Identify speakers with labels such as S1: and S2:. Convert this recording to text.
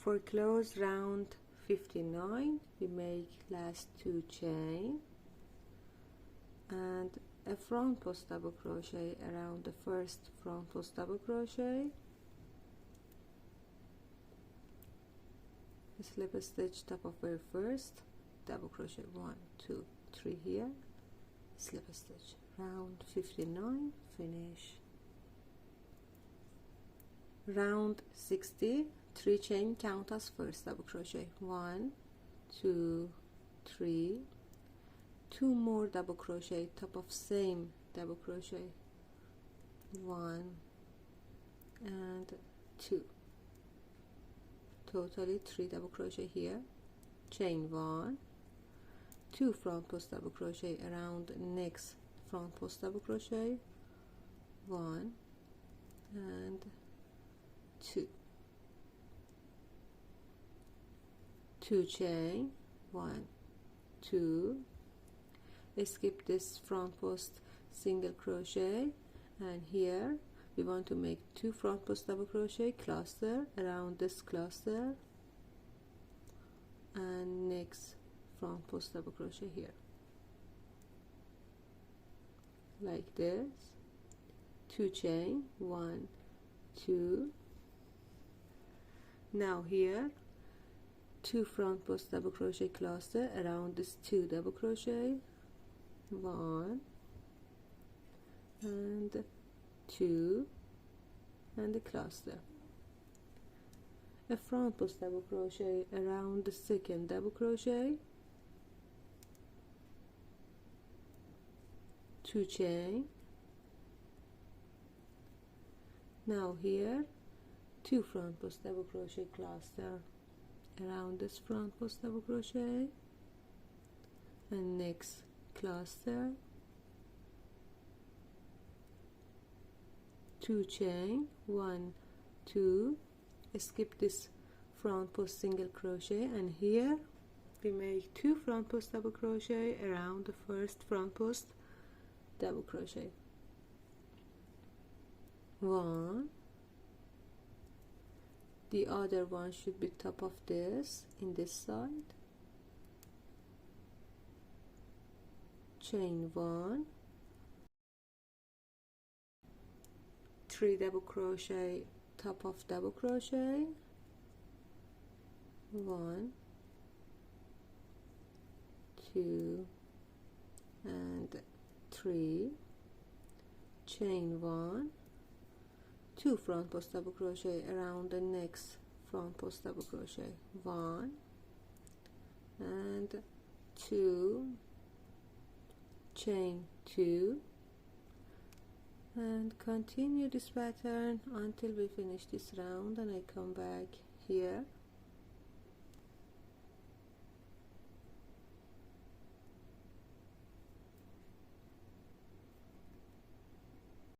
S1: For close round 59, we make last 2 chain and a front post double crochet around the first front post double crochet, slip a stitch top of very first, double crochet 1 2 3 here, slip a stitch, round 59, finish. Round 60, 3 chain, count as first double crochet, 1 2 3, 2 more double crochet top of same double crochet, 1 and 2, totally 3 double crochet here, chain 1, 2 front post double crochet around next front post double crochet, 1 and 2, 2 chain, 1 2, skip this front post single crochet, and here we want to make 2 front post double crochet cluster around this cluster, and next front post double crochet here, like this, 2 chain, 1 2, now here 2 front post double crochet cluster around this 2 double crochet, 1 and 2, and a cluster, a front post double crochet around the second double crochet, 2 chain, now here 2 front post double crochet cluster around this front post double crochet, and next cluster, 2 chain, 1 2, skip this front post single crochet, and here we make 2 front post double crochet around the first front post double crochet, 1, the other one should be top of this in this side, chain 1, 3 double crochet top of double crochet, 1 2 and 3, chain 1, 2 front post double crochet around the next front post double crochet, 1 and 2, chain 2, and continue this pattern until we finish this round, and I come back here